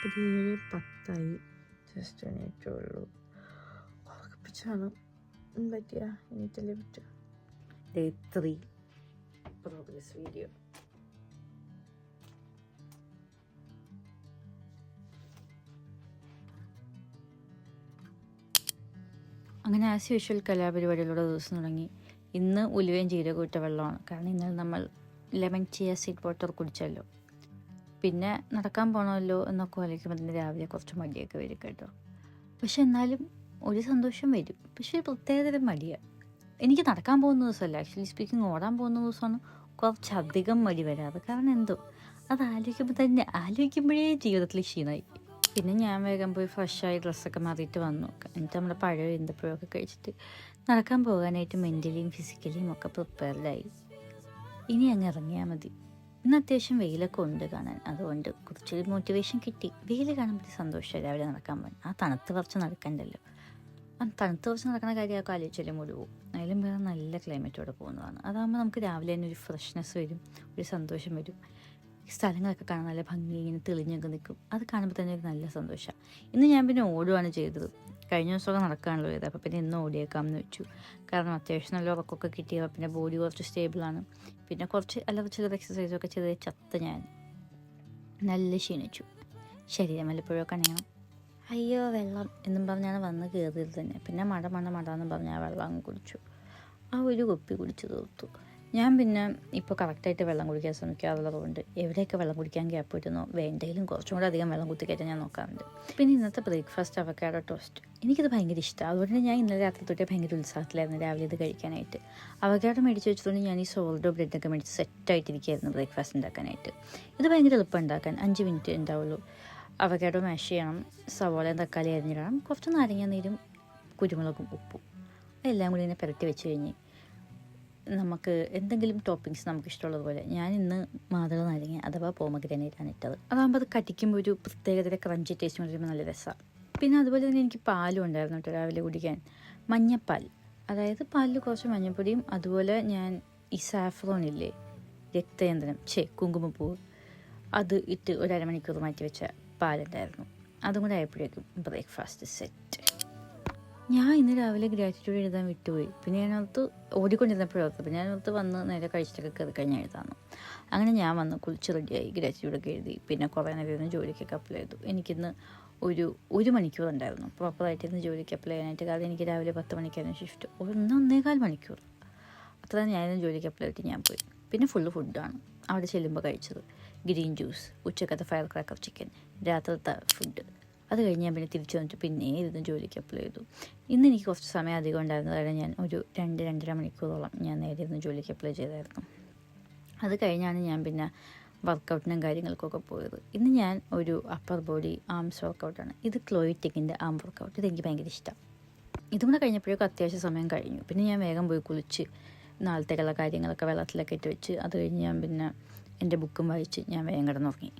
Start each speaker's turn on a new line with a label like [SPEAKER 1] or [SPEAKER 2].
[SPEAKER 1] ഇപ്പോൾ 7:10 ജസ്റ്റ് എണീറ്റുള്ളൂ. ഉറപ്പിച്ചാണ് പറ്റിയ എണീറ്റല്ലേ പറ്റുക. Day 3 progress video. അങ്ങനെ ആസ് യൂഷ്വൽ കലാപരിപാടികളുടെ ദിവസം തുടങ്ങി. ഇന്ന് ഉലുവയും ജീരകവും ഇട്ട വെള്ളമാണ്. കാരണം ഇന്നലെ നമ്മൾ ലെമൺ ചിയ സീഡ് വാട്ടർ കുടിച്ചല്ലോ. പിന്നെ നടക്കാൻ പോകണമല്ലോ എന്നൊക്കെ ആലോചിക്കുമ്പോൾ തന്നെ രാവിലെ കുറച്ച് മടിയൊക്കെ വരും കേട്ടോ. പക്ഷെ എന്നാലും ഒരു സന്തോഷം വരും. പക്ഷേ പ്രത്യേകതരം മടിയാണ്. എനിക്ക് നടക്കാൻ പോകുന്ന ദിവസമല്ല, ആക്ച്വലി സ്പീക്കിംഗ് ഓടാൻ പോകുന്ന ദിവസമാണ് കുറച്ചധികം മടി വരാറ്. കാരണം എന്തോ അത് ആലോചിക്കുമ്പോഴേ ജീവിതത്തിൽ ക്ഷീണമായി. പിന്നെ ഞാൻ വേഗം പോയി ഫ്രഷായി ഡ്രസ്സൊക്കെ മാറിയിട്ട് വന്നു. എന്നിട്ട് നമ്മുടെ പഴയ ഈന്തപ്പഴമൊക്കെ കഴിച്ചിട്ട് നടക്കാൻ പോകാനായിട്ട് മെൻ്റലിയും ഫിസിക്കലിയും ഒക്കെ പ്രിപ്പയർഡായി. ഇനി അങ്ങ് ഇറങ്ങിയാൽ മതി. ഇന്ന് അത്യാവശ്യം വെയിലൊക്കെ ഉണ്ട് കാണാൻ, അതുകൊണ്ട് കുറച്ചൊരു മോട്ടിവേഷൻ കിട്ടി. വെയിൽ കാണുമ്പോൾ സന്തോഷമായി രാവിലെ നടക്കാൻ പോകാൻ. ആ തണുത്ത് കുറച്ച് നടക്കണ്ടല്ലോ. ആ തണുത്ത് കുറച്ച് നടക്കുന്ന കാര്യമൊക്കെ ആലോചിച്ചാലും മുഴുവൻ. അതിലും വേറെ നല്ല ക്ലൈമറ്റോടെ പോകുന്നതാണ്. അതാകുമ്പോൾ നമുക്ക് രാവിലെ തന്നെ ഒരു ഫ്രഷ്നെസ് വരും, ഒരു സന്തോഷം വരും. സ്ഥലങ്ങളൊക്കെ കാണാൻ നല്ല ഭംഗി, ഇങ്ങനെ തെളിഞ്ഞൊക്കെ നിൽക്കും. അത് കാണുമ്പോൾ തന്നെ ഒരു നല്ല സന്തോഷമാണ്. ഇന്ന് ഞാൻ പിന്നെ ഓടുകയാണ് ചെയ്തത്. കഴിഞ്ഞ ദിവസമൊക്കെ നടക്കാണല്ലോ ചെയ്തത്. അപ്പോൾ പിന്നെ ഇന്ന് ഓടിയേക്കാമെന്ന് വെച്ചു. കാരണം അത്യാവശ്യം നല്ല ഉറക്കമൊക്കെ കിട്ടിയപ്പോൾ പിന്നെ ബോഡി കുറച്ച് സ്റ്റേബിളാണ്. പിന്നെ കുറച്ച് അല്ലാതെ ചില എക്സസൈസൊക്കെ ചെയ്ത് ചത്ത് ഞാൻ നല്ല ക്ഷീണിച്ചു. ശരീരം വല്ലപ്പോഴൊക്കെ അണിയണം. അയ്യോ വെള്ളം എന്നും പറഞ്ഞാണ് വന്ന് കയറിയത് തന്നെ. പിന്നെ മട എന്നും പറഞ്ഞാൽ ആ വെള്ളം അങ്ങ് കുടിച്ചു. ആ ഒരു കുപ്പി കുടിച്ച് തീർത്തു. ഞാൻ പിന്നെ ഇപ്പോൾ കറക്റ്റായിട്ട് വെള്ളം കുടിക്കാൻ ശ്രമിക്കാറുള്ളതുകൊണ്ട് എവിടെയൊക്കെ വെള്ളം കുടിക്കാൻ ഗ്യാപ്പ് കിട്ടുന്നോ വേണ്ടയിലും കുറച്ചും കൂടെ അധികം വെള്ളം കുത്തിക്കയറ്റാൻ ഞാൻ നോക്കാറുണ്ട്. പിന്നെ ഇന്നത്തെ ബ്രേക്ക്ഫാസ്റ്റ് അവക്കാഡോ ടോസ്റ്റ്. എനിക്കിത് ഭയങ്കര ഇഷ്ടമാണ്. അതുകൊണ്ട് ഞാൻ ഇന്നലെ രാത്രി തൊട്ടേ ഭയങ്കര ഉത്സാഹത്തിലായിരുന്നു രാവിലെ ഇത് കഴിക്കാനായിട്ട്. അവക്കാഡോ മേടിച്ച് വെച്ചതുകൊണ്ട് ഞാൻ ഈ സോൾഡോ ബ്രെഡൊക്കെ മേടിച്ച് സെറ്റായിട്ടിരിക്കുകയായിരുന്നു ബ്രേക്ക്ഫാസ്റ്റ് ഉണ്ടാക്കാനായിട്ട്. ഇത് ഭയങ്കര എളുപ്പം ഉണ്ടാക്കാൻ, 5 മിനിറ്റ് ഉണ്ടാവുള്ളൂ. അവക്കാഡോ മാഷ് ചെയ്യണം, സവോളയും തക്കാളി അരിഞ്ഞിടണം, കുറച്ച് നാരങ്ങ നീരും കുരുമുളകും ഉപ്പും എല്ലാം കൂടി ഇങ്ങനെ പുരട്ടി വെച്ച് കഴിഞ്ഞ് നമുക്ക് എന്തെങ്കിലും ടോപ്പിങ്സ് നമുക്ക് ഇഷ്ടമുള്ളതുപോലെ. ഞാൻ ഇന്ന് മാതള നാരങ്ങ അഥവാ പോമഗ്രാനൈറ്റാണ് ഇട്ടത്. അതാകുമ്പോൾ അത് കടിക്കുമ്പോൾ ഒരു പ്രത്യേകതര ക്രഞ്ചി ടേസ്റ്റ് വരുമ്പോൾ നല്ല രസമാണ്. പിന്നെ അതുപോലെ തന്നെ എനിക്ക് പാലും ഉണ്ടായിരുന്നു കേട്ടോ രാവിലെ കുടിക്കാൻ. മഞ്ഞപ്പാൽ, അതായത് പാലിൽ കുറച്ച് മഞ്ഞൾപ്പൊടിയും അതുപോലെ ഞാൻ ഈ സാഫ്രോൺ ഇല്ലേ, രക്തചന്ദനം കുങ്കുമപ്പൂവ്, അത് ഇട്ട് ഒരു അരമണിക്കൂർ മാറ്റി വെച്ച പാലുണ്ടായിരുന്നു. അതും കൂടെ ആയപ്പോഴേക്കും ബ്രേക്ക്ഫാസ്റ്റ് സെറ്റ്. ഞാൻ ഇന്ന് രാവിലെ ഗ്രാറ്റിറ്റ്യൂഡ് എഴുതാൻ വിട്ടുപോയി. പിന്നെ ഞാനകത്ത് ഓടിക്കൊണ്ടിരുന്നപ്പോഴൊക്കെ പിന്നെ ഞാനകത്ത് വന്ന് നേരെ കഴിച്ചിട്ടൊക്കെ കയറി കഴിഞ്ഞാൽ എഴുതാമെന്ന്. അങ്ങനെ ഞാൻ വന്ന് കുളിച്ച് റെഡിയായി ഗ്രാറ്റിറ്റ്യൂഡൊക്കെ എഴുതി. പിന്നെ കുറേ നേരം ഇരുന്ന് ജോലിക്കൊക്കെ അപ്ലൈ ചെയ്തു. എനിക്കിന്ന് ഒരു മണിക്കൂർ ഉണ്ടായിരുന്നു പ്രോപ്പറായിട്ടിരുന്ന് ജോലിക്ക് അപ്ലൈ ചെയ്യാനായിട്ട്. കാരണം എനിക്ക് രാവിലെ 10 മണിക്കായിരുന്നു ഷിഫ്റ്റ്. 1.25 മണിക്കൂർ അത്ര ഞാനിന്ന് ജോലിക്ക് അപ്ലൈ ചെയ്തിട്ട് ഞാൻ പോയി. പിന്നെ ഫുള്ള് ഫുഡാണ് അവിടെ ചെല്ലുമ്പോൾ കഴിച്ചത്. ഗ്രീൻ ജ്യൂസ്, ഉച്ചക്കത്തെ ഫയർ ക്രാക്കർ ചിക്കൻ, രാത്രിത്തെ ഫുഡ്. അത് കഴിഞ്ഞ് ഞാൻ പിന്നെ തിരിച്ചു വന്നിട്ട് പിന്നെ ഇരുന്ന് ജോലിക്ക് അപ്ലൈ ചെയ്തു. ഇന്ന് എനിക്ക് കുറച്ച് സമയം അധികം ഉണ്ടായിരുന്നു. കാരണം ഞാൻ ഒരു 2-2.5 മണിക്കൂറോളം ഞാൻ നേരെ ഇരുന്ന് ജോലിക്ക് അപ്ലൈ ചെയ്തായിരുന്നു. അത് കഴിഞ്ഞാണ് ഞാൻ പിന്നെ വർക്കൗട്ടിനും കാര്യങ്ങൾക്കൊക്കെ പോയത്. ഇന്ന് ഞാൻ ഒരു അപ്പർ ബോഡി ആംസ് വർക്കൗട്ടാണ്. ഇത് ക്ലോയി ടെക്കിൻ്റെ ആം വർക്കൗട്ട്. ഇതെനിക്ക് ഭയങ്കര ഇഷ്ടം. ഇതും കൂടെ കഴിഞ്ഞപ്പോഴേക്കും അത്യാവശ്യം സമയം കഴിഞ്ഞു. പിന്നെ ഞാൻ വേഗം പോയി കുളിച്ച് നാളത്തേക്കുള്ള കാര്യങ്ങളൊക്കെ വെള്ളത്തിലൊക്കെ ഇട്ട് വെച്ച് അത് കഴിഞ്ഞ് ഞാൻ പിന്നെ എൻ്റെ ബുക്കും വായിച്ച് ഞാൻ വേഗം കിടന്നുറങ്ങി.